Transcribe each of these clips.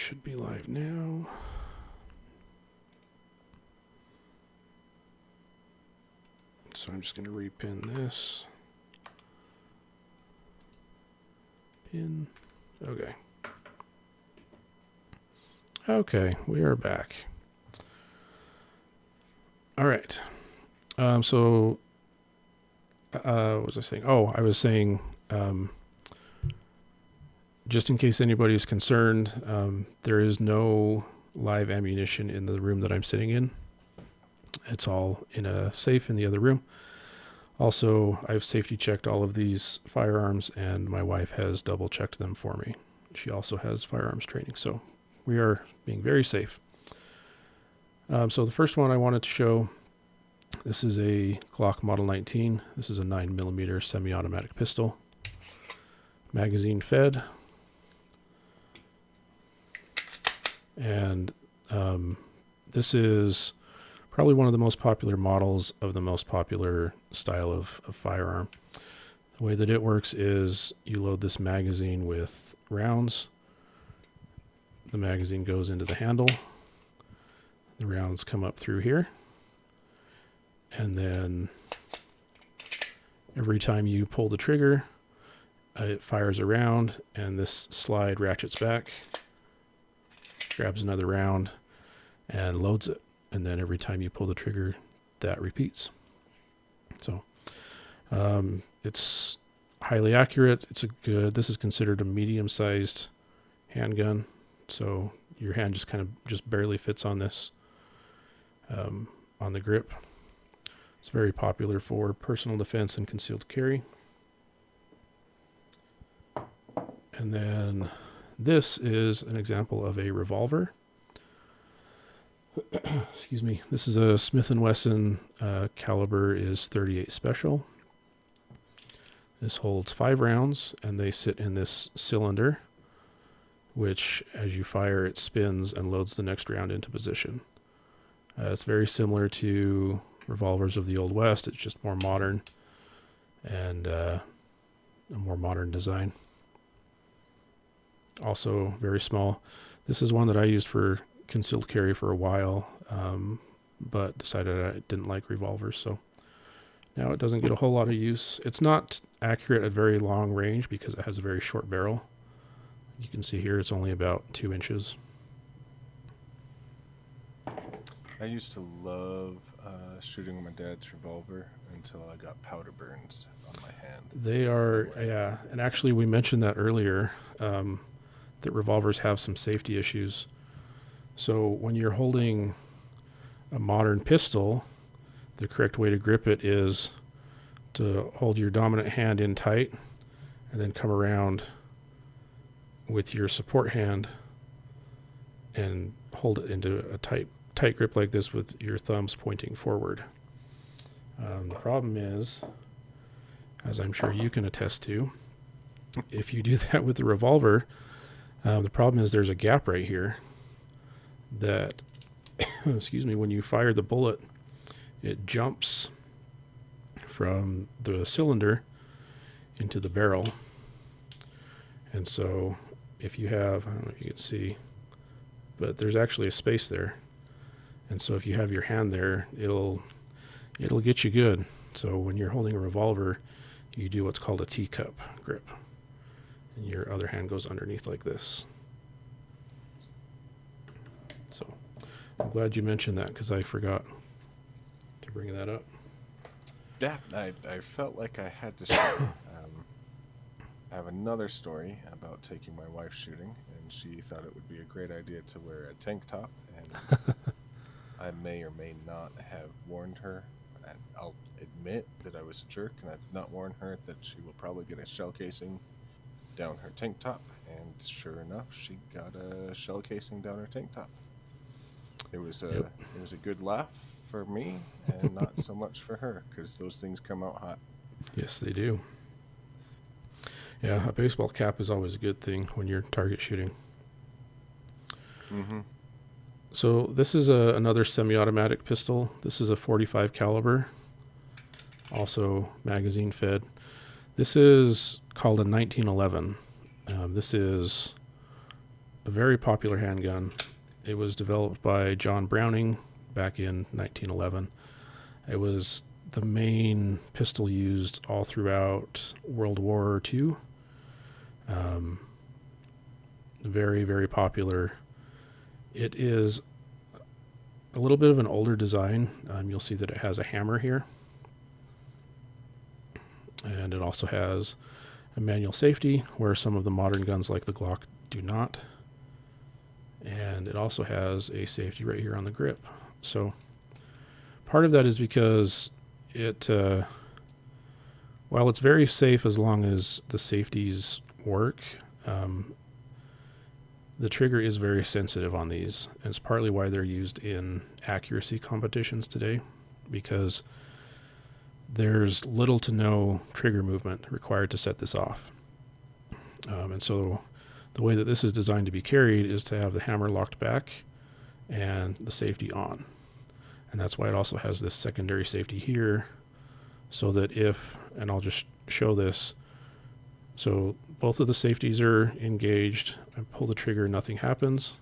should be live now. So I'm just going to repin this. Pin. Okay. Okay, we are back. All right. So, what was I saying? Oh, I was saying, just in case anybody's concerned, there is no live ammunition in the room that I'm sitting in. It's all in a safe in the other room. Also, I've safety checked all of these firearms, and my wife has double checked them for me. She also has firearms training, so we are being very safe. So the first one I wanted to show, this is a Glock Model 19. This is a 9mm semi-automatic pistol. Magazine fed. And this is probably one of the most popular models of the most popular style of firearm. The way that it works is you load this magazine with rounds. The magazine goes into the handle. The rounds come up through here. And then every time you pull the trigger, it fires a round, and this slide ratchets back, grabs another round, and loads it. And then every time you pull the trigger, that repeats. So it's highly accurate. This is considered a medium-sized handgun. So your hand just barely fits on this, on the grip. It's very popular for personal defense and concealed carry. And then this is an example of a revolver. Excuse me. This is a Smith & Wesson, caliber is .38 Special. This holds 5 rounds, and they sit in this cylinder, which as you fire, it spins and loads the next round into position. It's very similar to revolvers of the Old West. It's just more modern and a more modern design. Also very small. This is one that I used for concealed carry for a while, but decided I didn't like revolvers, so now it doesn't get a whole lot of use. It's not accurate at very long range because it has a very short barrel. You can see here it's only about 2 inches. I used to love shooting with my dad's revolver until I got powder burns on my hand. They are, yeah, and actually we mentioned that earlier, that revolvers have some safety issues. So when you're holding a modern pistol, the correct way to grip it is to hold your dominant hand in tight and then come around with your support hand and hold it into a tight grip like this with your thumbs pointing forward. The problem is, as I'm sure you can attest to, if you do that with the revolver, the problem is there's a gap right here that, excuse me, when you fire the bullet, it jumps from the cylinder into the barrel. And so if you have, I don't know if you can see, but there's actually a space there. And so if you have your hand there, it'll get you good. So when you're holding a revolver, you do what's called a teacup grip. And your other hand goes underneath like this. So I'm glad you mentioned that because I forgot to bring that up. Yeah, I felt like I had to share. I have another story about taking my wife shooting, and she thought it would be a great idea to wear a tank top, and I may or may not have warned her. And I'll admit that I was a jerk, and I did not warn her that she will probably get a shell casing down her tank top, and sure enough, she got a shell casing down her tank top. It was a good laugh for me, and not so much for her, because those things come out hot. Yes, they do. Yeah, a baseball cap is always a good thing when you're target shooting. Mm-hmm. So this is another semi-automatic pistol. This is a .45 caliber, also magazine fed. This is called a 1911. This is a very popular handgun. It was developed by John Browning back in 1911. It was the main pistol used all throughout World War II. Very, very popular. It is a little bit of an older design. You'll see that it has a hammer here. And it also has a manual safety, where some of the modern guns like the Glock do not. And it also has a safety right here on the grip. So part of that is because it, while it's very safe as long as the safeties work, the trigger is very sensitive on these. And it's partly why they're used in accuracy competitions today, because there's little to no trigger movement required to set this off. And so the way that this is designed to be carried is to have the hammer locked back and the safety on. And that's why it also has this secondary safety here, so that if, and I'll just show this, so both of the safeties are engaged. I pull the trigger, nothing happens.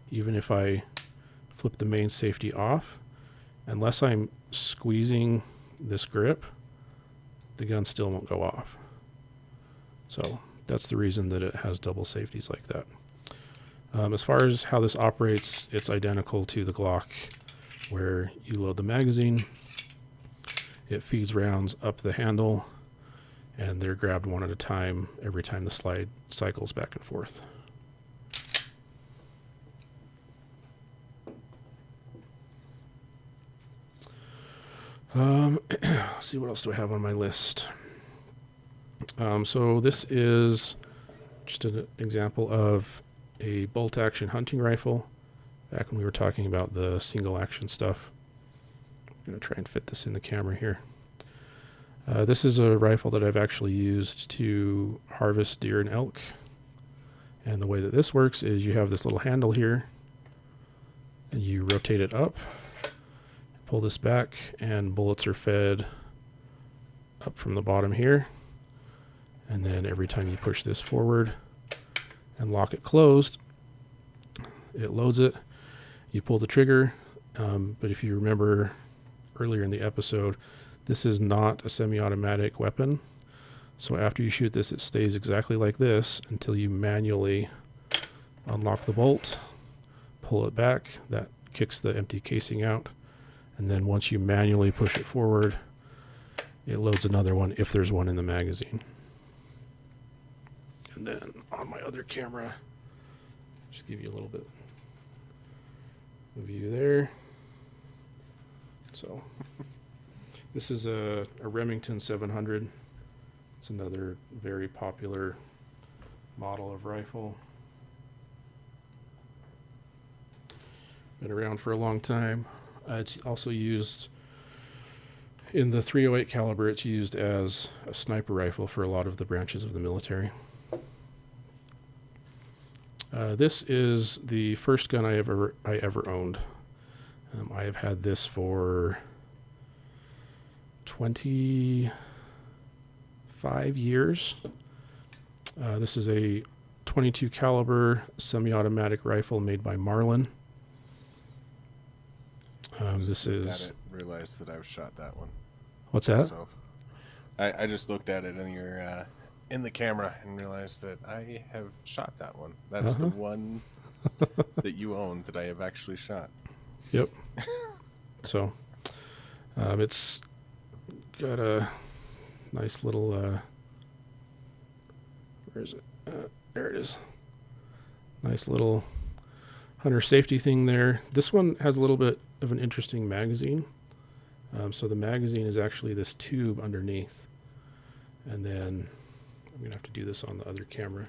Even if I flip the main safety off, unless I'm squeezing this grip, the gun still won't go off. So that's the reason that it has double safeties like that. As far as how this operates, it's identical to the Glock, where you load the magazine, it feeds rounds up the handle, and they're grabbed one at a time every time the slide cycles back and forth. Let's see, what else do I have on my list? So this is just an example of a bolt action hunting rifle. Back when we were talking about the single action stuff. I'm going to try and fit this in the camera here. This is a rifle that I've actually used to harvest deer and elk. And the way that this works is you have this little handle here, and you rotate it up, pull this back, and bullets are fed up from the bottom here. And then every time you push this forward and lock it closed, it loads it. You pull the trigger, but if you remember earlier in the episode, this is not a semi-automatic weapon. So after you shoot this, it stays exactly like this until you manually unlock the bolt, pull it back. That kicks the empty casing out. And then once you manually push it forward, it loads another one if there's one in the magazine. And then on my other camera, just give you a little bit of view there. So this is a Remington 700. It's another very popular model of rifle. Been around for a long time. It's also used in the .308 caliber. It's used as a sniper rifle for a lot of the branches of the military. This is the first gun I ever owned. I have had this for 25 years. This is a .22 caliber semi-automatic rifle made by Marlin. This is. I realized that I've shot that one. What's that? So I just looked at it in your in the camera and realized that I have shot that one. That's the one that you own that I have actually shot. Yep. So it's got a nice little where is it? There it is. Nice little hunter safety thing there. This one has a little bit of an interesting magazine. So the magazine is actually this tube underneath, and then I'm gonna have to do this on the other camera.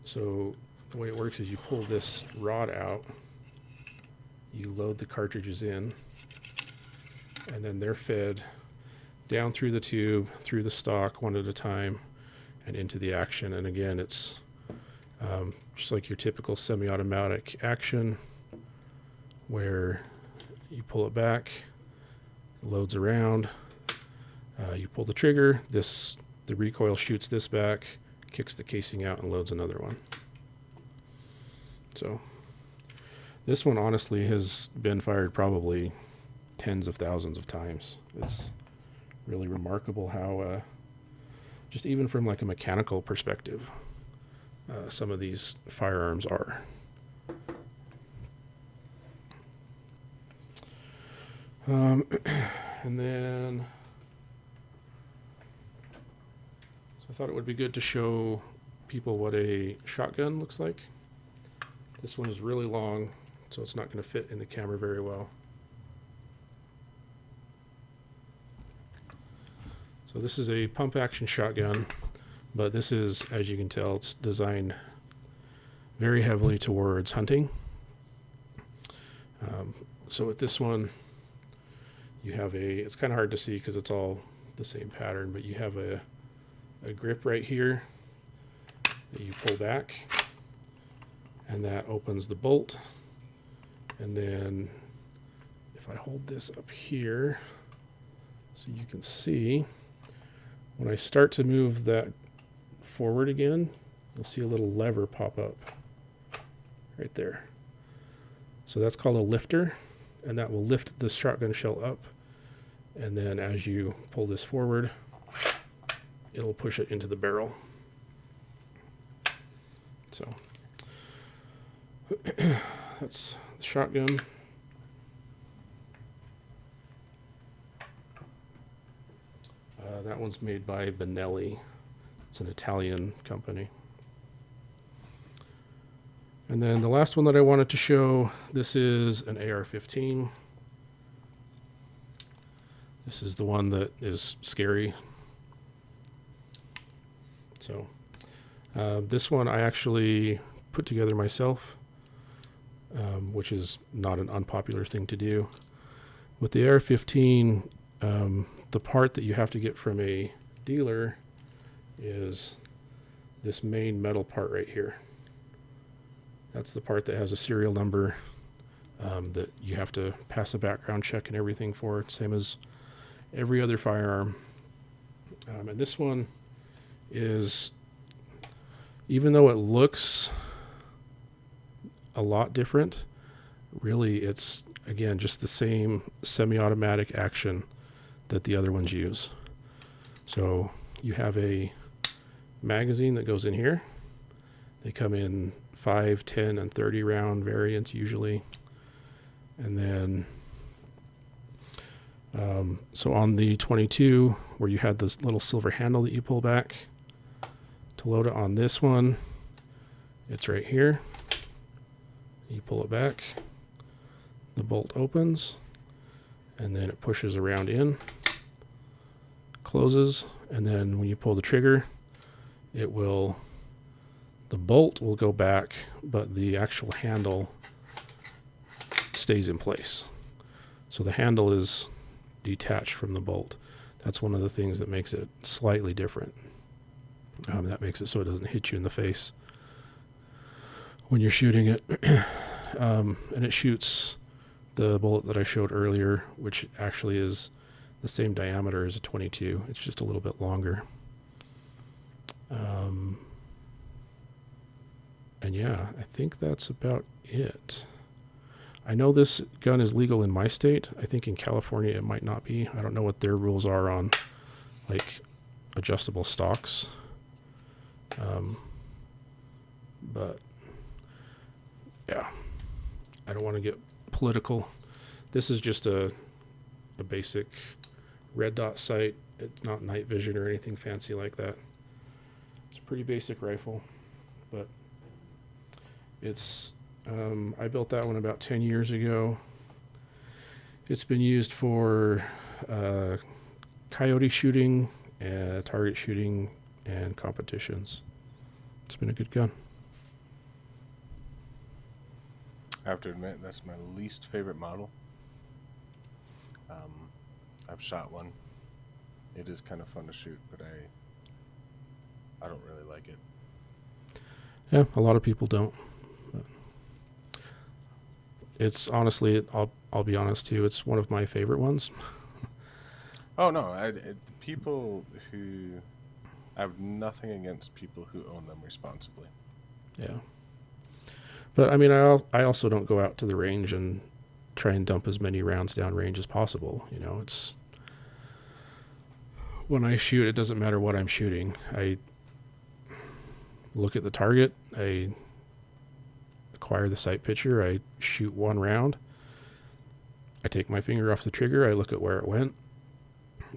So the way it works is you pull this rod out, you load the cartridges in, and then they're fed down through the tube, through the stock one at a time, and into the action. And again, it's just like your typical semi-automatic action, where you pull it back, it loads around, you pull the trigger, the recoil shoots this back, kicks the casing out, and loads another one. So this one honestly has been fired probably tens of thousands of times. It's really remarkable how, just even from like a mechanical perspective, some of these firearms are. And then, so I thought it would be good to show people what a shotgun looks like. This one is really long, so it's not going to fit in the camera very well. So this is a pump action shotgun, but this is, as you can tell, it's designed very heavily towards hunting. So with this one, you have it's kind of hard to see because it's all the same pattern, but you have a grip right here that you pull back, and that opens the bolt. And then if I hold this up here so you can see, when I start to move that forward again, you'll see a little lever pop up right there. So that's called a lifter, and that will lift the shotgun shell up. And then as you pull this forward, it'll push it into the barrel. So that's the shotgun. That one's made by Benelli. It's an Italian company. And then the last one that I wanted to show, this is an AR-15. This is the one that is scary. So this one I actually put together myself, which is not an unpopular thing to do. With the AR-15, the part that you have to get from a dealer is this main metal part right here. That's the part that has a serial number that you have to pass a background check and everything for, same as every other firearm. And this one is, even though it looks a lot different, really it's, again, just the same semi-automatic action that the other ones use. So you have a magazine that goes in here. They come in 5, 10, and 30 round variants usually. And then, so on the 22, where you had this little silver handle that you pull back, to load it on this one, it's right here. You pull it back, the bolt opens, and then it pushes around in, closes, and then when you pull the trigger, the bolt will go back, but the actual handle stays in place. So the handle is detached from the bolt. That's one of the things that makes it slightly different. That makes it so it doesn't hit you in the face when you're shooting it. And it shoots the bullet that I showed earlier, which actually is the same diameter as a 22. It's just a little bit longer. And yeah, I think that's about it. I know this gun is legal in my state. I think in California it might not be. I don't know what their rules are on like adjustable stocks. But yeah, I don't want to get political. This is just a basic red dot sight. It's not night vision or anything fancy like that. It's a pretty basic rifle, but it's, I built that one about 10 years ago. It's been used for coyote shooting, target shooting, and competitions. It's been a good gun. I have to admit, that's my least favorite model. I've shot one. It is kind of fun to shoot, but I don't really like it. Yeah, a lot of people don't. But it's honestly, I'll be honest too, it's one of my favorite ones. Oh no, people who, I have nothing against people who own them responsibly. Yeah. But I mean, I also don't go out to the range and try and dump as many rounds down range as possible. You know, it's when I shoot, it doesn't matter what I'm shooting. I look at the target, I acquire the sight picture, I shoot one round, I take my finger off the trigger, I look at where it went,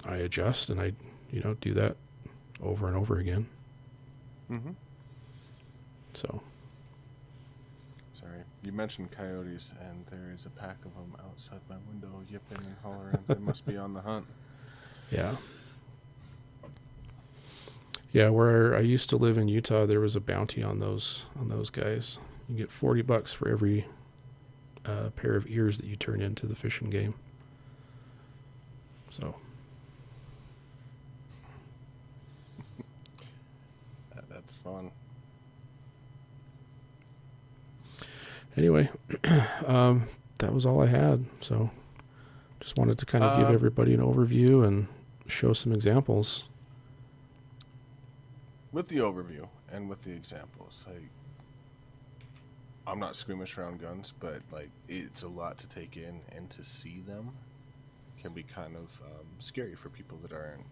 I adjust, and I, do that over and over again. Mm-hmm. So. Sorry, you mentioned coyotes, and there is a pack of them outside my window, yipping and hollering. They must be on the hunt. Yeah. Yeah, where I used to live in Utah, there was a bounty on those guys. You get $40 for every pair of ears that you turn into the fishing game. So. That's fun. Anyway, that was all I had. So, just wanted to kind of give everybody an overview and show some examples. With the overview and with the examples, I'm not squeamish around guns, but it's a lot to take in, and to see them can be kind of scary for people that aren't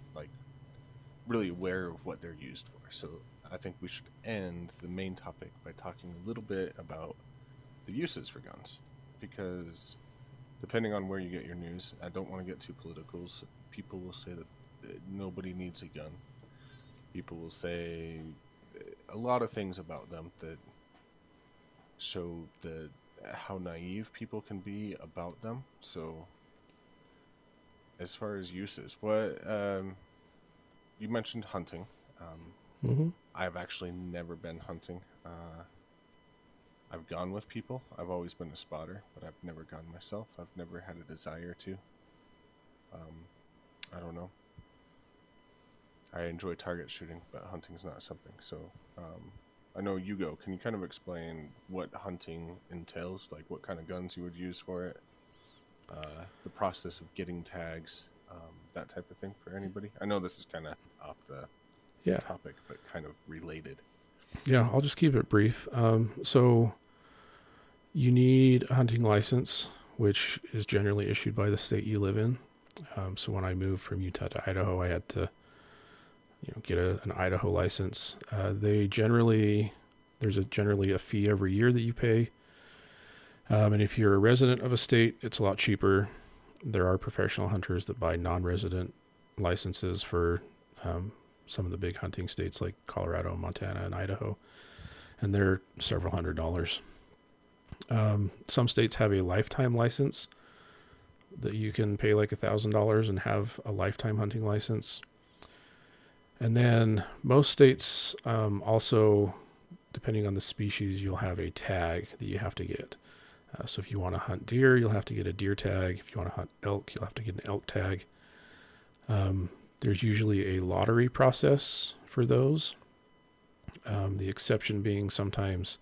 really aware of what they're used for. So I think we should end the main topic by talking a little bit about the uses for guns, because depending on where you get your news, I don't want to get too political. So people will say that nobody needs a gun. People will say a lot of things about them that show how naive people can be about them. So as far as uses, what you mentioned hunting. Mm-hmm. I've actually never been hunting. I've gone with people. I've always been a spotter, but I've never gone myself. I've never had a desire to. I don't know. I enjoy target shooting, but hunting's not something. So I know you go. Can you kind of explain what hunting entails? Like what kind of guns you would use for it? The process of getting tags, that type of thing for anybody? I know this is kind of off the topic, but kind of related. Yeah, I'll just keep it brief. So you need a hunting license, which is generally issued by the state you live in. So when I moved from Utah to Idaho, I had to, get an Idaho license. There's generally a fee every year that you pay. And if you're a resident of a state, it's a lot cheaper. There are professional hunters that buy non-resident licenses for some of the big hunting states like Colorado, Montana, and Idaho, and they're several $100s. Some states have a lifetime license that you can pay like $1,000 and have a lifetime hunting license. And then most states also, depending on the species, you'll have a tag that you have to get. So if you want to hunt deer, you'll have to get a deer tag. If you want to hunt elk, you'll have to get an elk tag. There's usually a lottery process for those. The exception being sometimes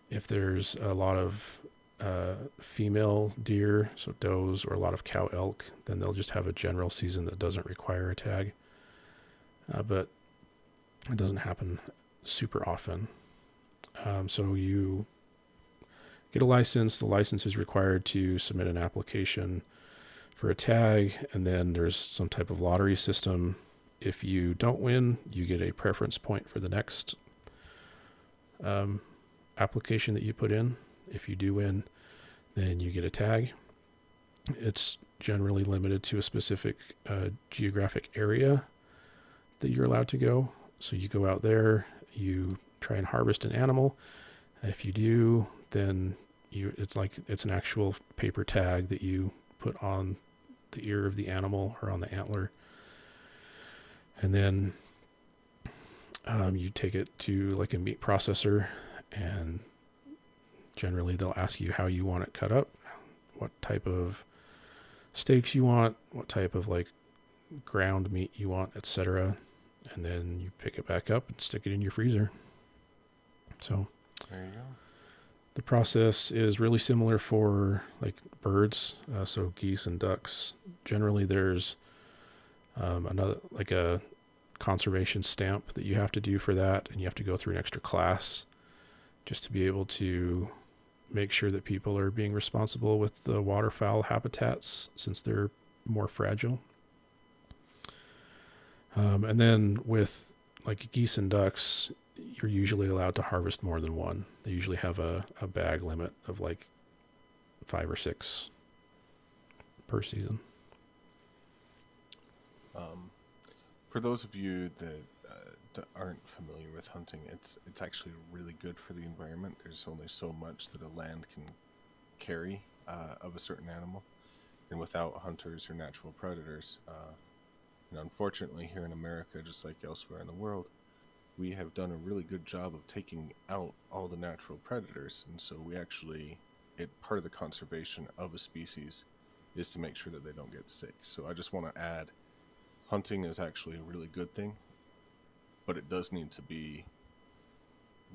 if there's a lot of female deer, so does, or a lot of cow elk, then they'll just have a general season that doesn't require a tag. But it doesn't happen super often. So you get a license. The license is required to submit an application for a tag, and then there's some type of lottery system. If you don't win, you get a preference point for the next application that you put in. If you do win, then you get a tag. It's generally limited to a specific geographic area that you're allowed to go. So you go out there, you try and harvest an animal. If you do, then it's an actual paper tag that you put on the ear of the animal or on the antler. And then you take it to like a meat processor, and generally they'll ask you how you want it cut up, what type of steaks you want, what type of like ground meat you want, etc. And then you pick it back up and stick it in your freezer. So there you go. The process is really similar for like birds, so geese and ducks. Generally, there's a conservation stamp that you have to do for that, and you have to go through an extra class just to be able to make sure that people are being responsible with the waterfowl habitats since they're more fragile. And then with like geese and ducks, you're usually allowed to harvest more than one. They usually have a bag limit of like 5 or 6 per season. For those of you that aren't familiar with hunting, it's actually really good for the environment. There's only so much that a land can carry of a certain animal, and without hunters or natural predators, and unfortunately here in America, just like elsewhere in the world, we have done a really good job of taking out all the natural predators, and so we actually, part of the conservation of a species is to make sure that they don't get sick. So I just want to add, hunting is actually a really good thing, but it does need to be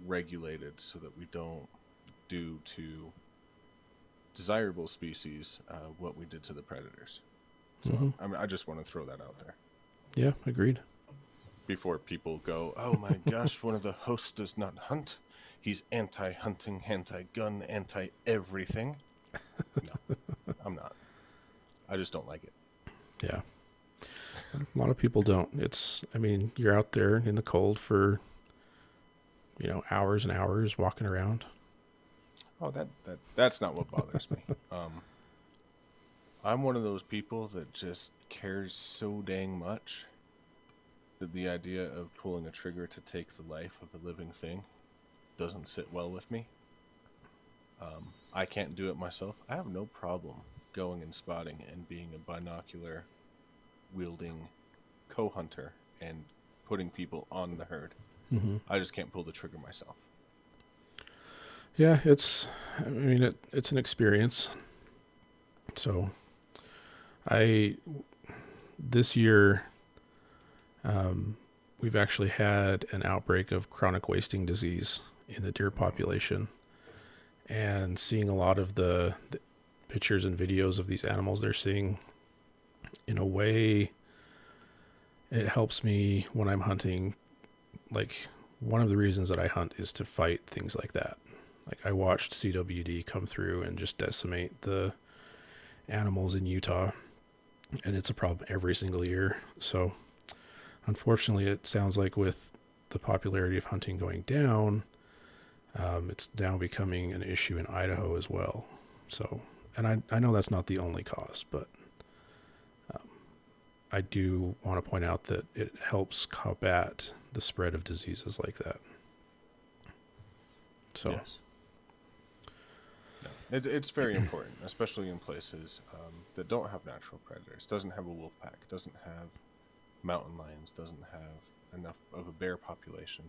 regulated so that we don't do to desirable species what we did to the predators. So I just want to throw that out there. Yeah, agreed. Before people go, oh my gosh, one of the hosts does not hunt. He's anti-hunting, anti-gun, anti-everything. No, I'm not. I just don't like it. Yeah. A lot of people don't. You're out there in the cold for, hours and hours walking around. Oh, that's not what bothers me. I'm one of those people that just cares so dang much that the idea of pulling a trigger to take the life of a living thing doesn't sit well with me. I can't do it myself. I have no problem going and spotting and being a binocular wielding co-hunter and putting people on the herd. I just can't pull the trigger myself. Yeah, it's an experience. So this year, we've actually had an outbreak of chronic wasting disease in the deer population, and seeing a lot of the pictures and videos of these animals they're seeing, in a way, it helps me when I'm hunting. Like, one of the reasons that I hunt is to fight things like that. Like, I watched CWD come through and just decimate the animals in Utah, and it's a problem every single year. So unfortunately, it sounds like with the popularity of hunting going down, it's now becoming an issue in Idaho as well. So, and I know that's not the only cause, but I do want to point out that it helps combat the spread of diseases like that. So, yes. No, it's very important, especially in places that don't have natural predators, doesn't have a wolf pack, doesn't have mountain lions, doesn't have enough of a bear population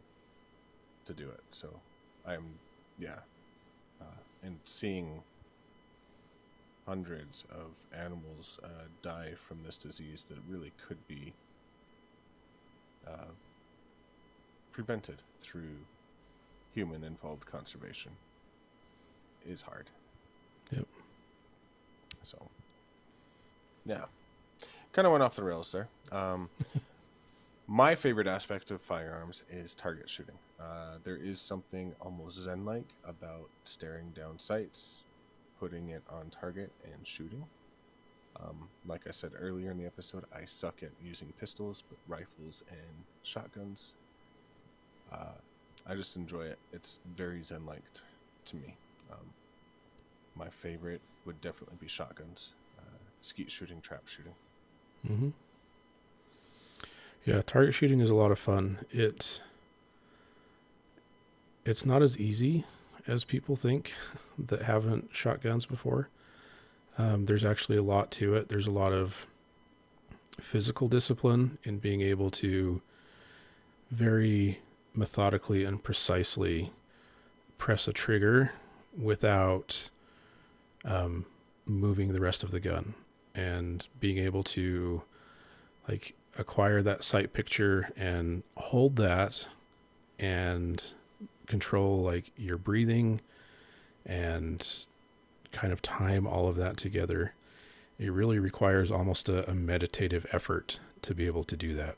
to do it. So and seeing hundreds of animals die from this disease that really could be prevented through human involved conservation is hard. Yep. So yeah, kind of went off the rails there. My favorite aspect of firearms is target shooting. There is something almost zen-like about staring down sights, putting it on target, and shooting. Like I said earlier in the episode, I suck at using pistols, but rifles and shotguns, I just enjoy it. It's very zen-like to me. My favorite would definitely be shotguns, skeet shooting, trap shooting. Mm-hmm. Yeah, target shooting is a lot of fun. It's not as easy as people think that haven't shot guns before. There's actually a lot to it. There's a lot of physical discipline in being able to very methodically and precisely press a trigger without moving the rest of the gun, and being able to like acquire that sight picture and hold that and control like your breathing and kind of time all of that together. It really requires almost a meditative effort to be able to do that.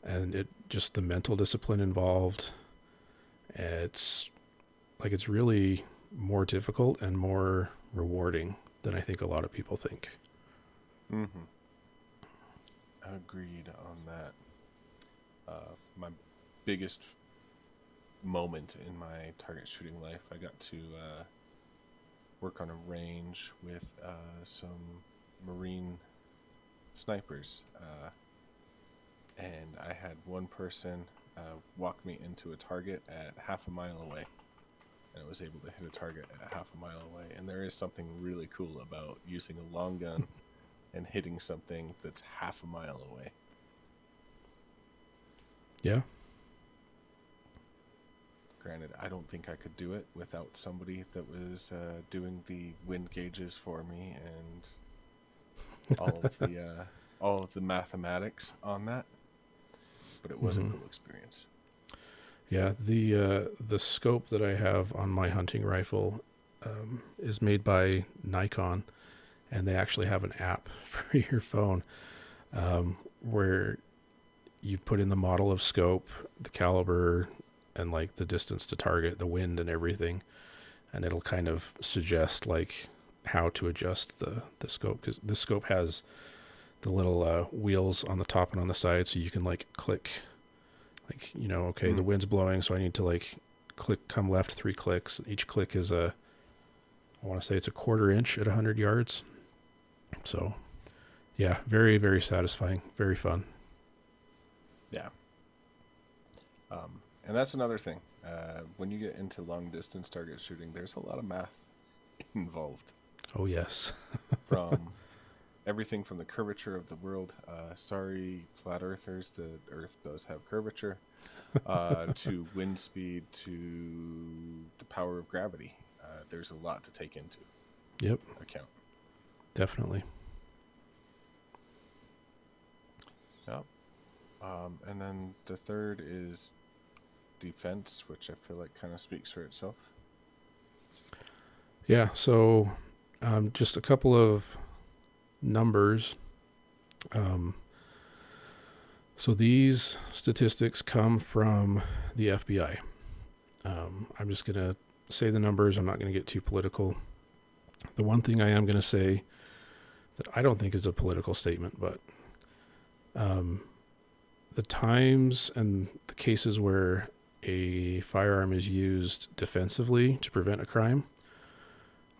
And it just the mental discipline involved, It's like it's really more difficult and more rewarding than I think a lot of people think. Mm-hmm. Agreed on that. My biggest moment in my target shooting life, I got to work on a range with some Marine snipers, and I had one person walk me into a target at half a mile away, and I was able to hit a target at half a mile away. And there is something really cool about using a long gun and hitting something that's half a mile away. Yeah. Granted, I don't think I could do it without somebody that was doing the wind gauges for me and all of the mathematics on that. But it was a cool experience. Yeah, the scope that I have on my hunting rifle is made by Nikon, and they actually have an app for your phone where you put in the model of scope, the caliber, and like the distance to target, the wind, and everything, and it'll kind of suggest like how to adjust the scope, because this scope has the little wheels on the top and on the side, so you can like click, like, you know, okay, the wind's blowing, so I need to like click, come left 3 clicks. Each click is I want to say it's a 1/4 inch at 100 yards. So yeah, very, very satisfying, very fun. Yeah. And that's another thing. When you get into long distance target shooting, there's a lot of math involved. Oh yes. From everything from the curvature of the world. Sorry, flat earthers, the Earth does have curvature. To wind speed, to the power of gravity. There's a lot to take into account. Definitely. Yep. And then the third is defense, which I feel like kind of speaks for itself. Yeah, so just a couple of numbers. So these statistics come from the FBI. I'm just going to say the numbers. I'm not going to get too political. The one thing I am going to say that I don't think is a political statement, but the times and the cases where a firearm is used defensively to prevent a crime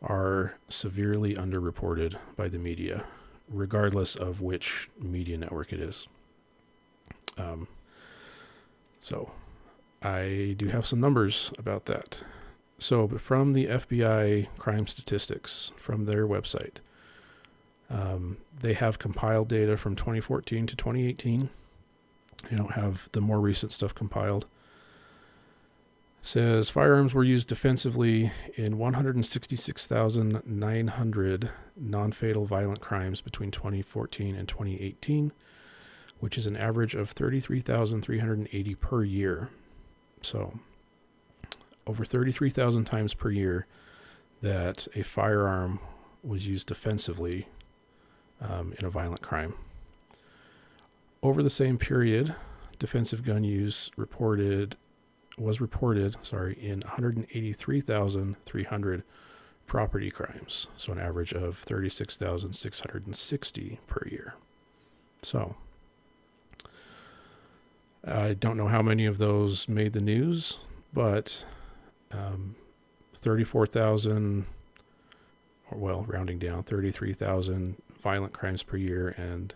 are severely underreported by the media, regardless of which media network it is. So I do have some numbers about that. So from the FBI crime statistics from their website, they have compiled data from 2014 to 2018. They don't have the more recent stuff compiled. Says firearms were used defensively in 166,900 non-fatal violent crimes between 2014 and 2018, which is an average of 33,380 per year. So over 33,000 times per year that a firearm was used defensively in a violent crime. Over the same period, defensive gun use was reported in 183,300 property crimes, so an average of 36,660 per year. So I don't know how many of those made the news, but 34,000, or well, rounding down, 33,000 violent crimes per year, and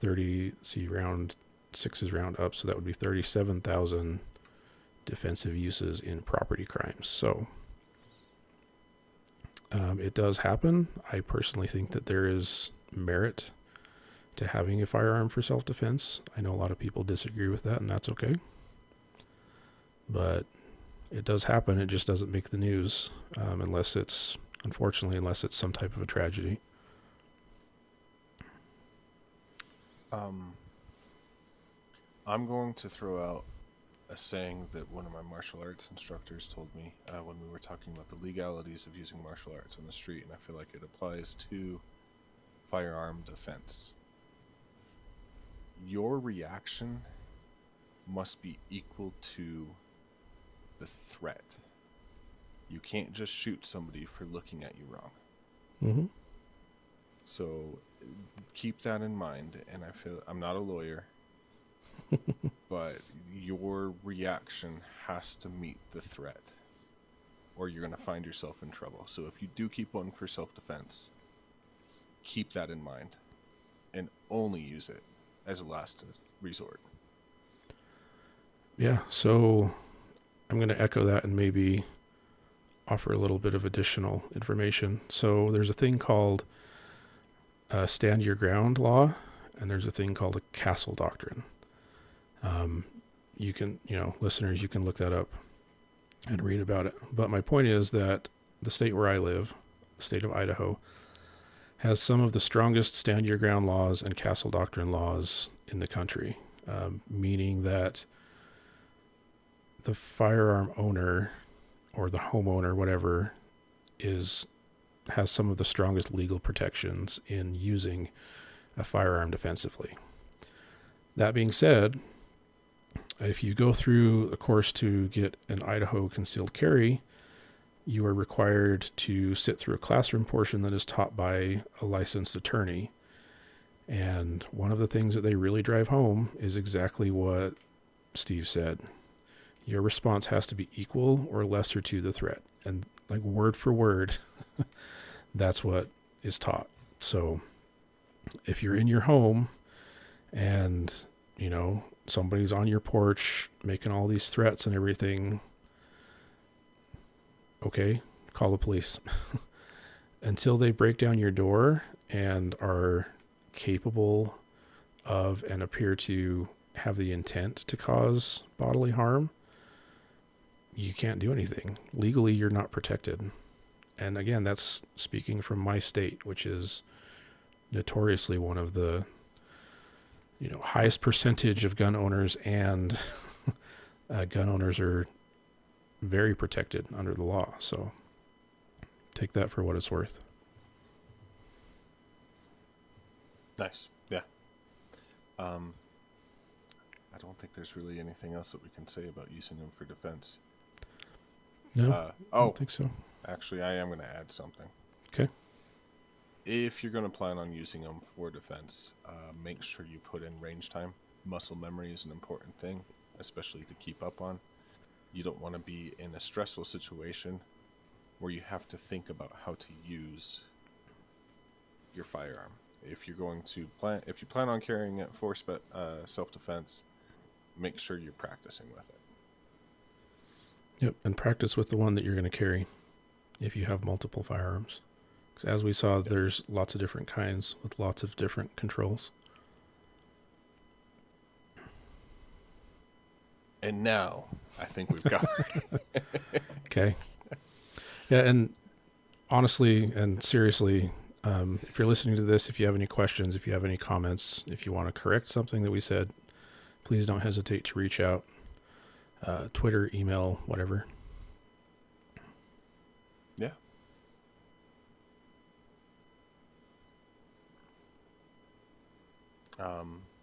round 6 is round up, so that would be 37,000 defensive uses in property crimes. So it does happen. I personally think that there is merit to having a firearm for self-defense. I know a lot of people disagree with that, and that's okay. But it does happen. It just doesn't make the news unless it's some type of a tragedy. I'm going to throw out a saying that one of my martial arts instructors told me when we were talking about the legalities of using martial arts on the street, and I feel like it applies to firearm defense. Your reaction must be equal to the threat. You can't just shoot somebody for looking at you wrong. Mm-hmm. So keep that in mind. And I feel I'm not a lawyer, but your reaction has to meet the threat, or you're going to find yourself in trouble. So if you do keep one for self-defense, keep that in mind and only use it as a last resort. Yeah, so I'm going to echo that and maybe offer a little bit of additional information. So there's a thing called stand your ground law, and there's a thing called a castle doctrine. You can, listeners, you can look that up and read about it. But my point is that the state where I live, the state of Idaho, has some of the strongest stand your ground laws and castle doctrine laws in the country, meaning that the firearm owner or the homeowner, whatever, has some of the strongest legal protections in using a firearm defensively. That being said, if you go through a course to get an Idaho concealed carry, you are required to sit through a classroom portion that is taught by a licensed attorney. And one of the things that they really drive home is exactly what Steve said. Your response has to be equal or lesser to the threat. And like word for word, that's what is taught. So if you're in your home and, somebody's on your porch making all these threats and everything, okay, call the police. Until they break down your door and are capable of and appear to have the intent to cause bodily harm, you can't do anything. Legally, you're not protected. And again, that's speaking from my state, which is notoriously one of the highest percentage of gun owners, and gun owners are very protected under the law. So take that for what it's worth. Nice. Yeah. I don't think there's really anything else that we can say about using them for defense. No, I don't think so. Actually, I am going to add something. Okay. If you're going to plan on using them for defense, make sure you put in range time. Muscle memory is an important thing, especially to keep up on. You don't want to be in a stressful situation where you have to think about how to use your firearm. If you plan on carrying it for self-defense, make sure you're practicing with it. Yep, and practice with the one that you're going to carry if you have multiple firearms. Because as we saw, there's lots of different kinds with lots of different controls. And now, I think we've got Okay. Yeah, and honestly and seriously, if you're listening to this, if you have any questions, if you have any comments, if you want to correct something that we said, please don't hesitate to reach out. Twitter, email, whatever. Yeah.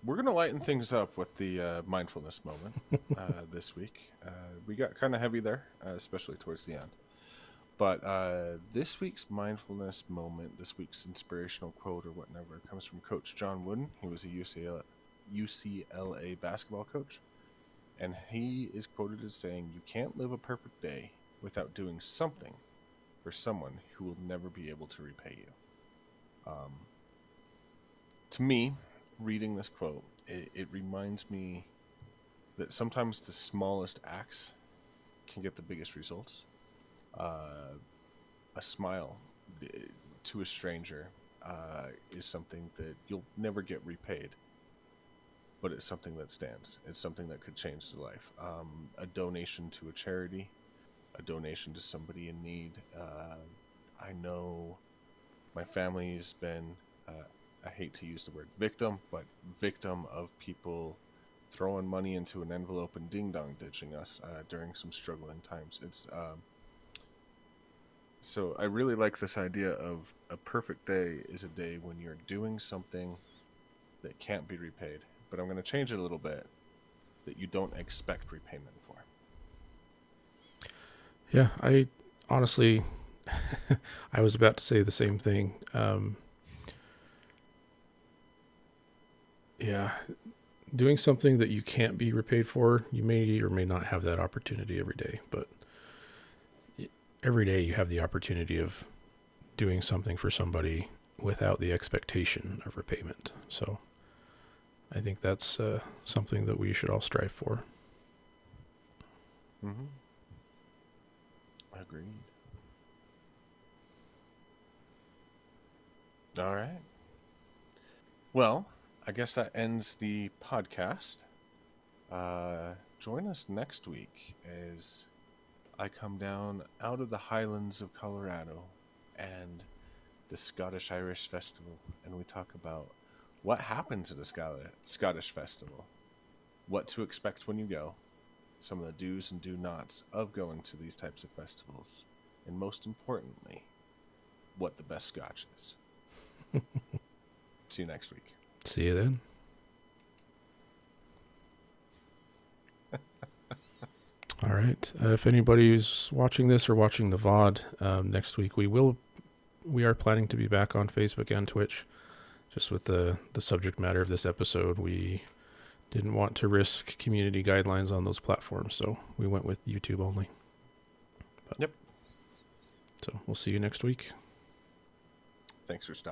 We're going to lighten things up with the mindfulness moment this week. We got kind of heavy there, especially towards the end. But this week's mindfulness moment, this week's inspirational quote or whatever, comes from Coach John Wooden. He was a UCLA basketball coach. And he is quoted as saying, "You can't live a perfect day without doing something for someone who will never be able to repay you." To me, reading this quote, it reminds me that sometimes the smallest acts can get the biggest results. A smile to a stranger is something that you'll never get repaid, but it's something that stands. It's something that could change the life. A donation to a charity, a donation to somebody in need. I know my family's been, I hate to use the word victim, but victim of people throwing money into an envelope and ding-dong ditching us during some struggling times. So I really like this idea of a perfect day is a day when you're doing something that can't be repaid. But I'm going to change it a little bit, that you don't expect repayment for. Yeah, I honestly, I was about to say the same thing. Yeah, doing something that you can't be repaid for, you may or may not have that opportunity every day, but every day you have the opportunity of doing something for somebody without the expectation of repayment. So I think that's something that we should all strive for. Mm-hmm. Agreed. All right. Well, I guess that ends the podcast. Join us next week as I come down out of the highlands of Colorado and the Scottish Irish Festival, and we talk about what happens at a Scottish Festival, what to expect when you go, some of the do's and do nots of going to these types of festivals, and most importantly, what the best scotch is. See you next week. See you then. All right. If anybody's watching this or watching the VOD next week, we are planning to be back on Facebook and Twitch. Just with the subject matter of this episode, we didn't want to risk community guidelines on those platforms, so we went with YouTube only. Yep. So we'll see you next week. Thanks for stopping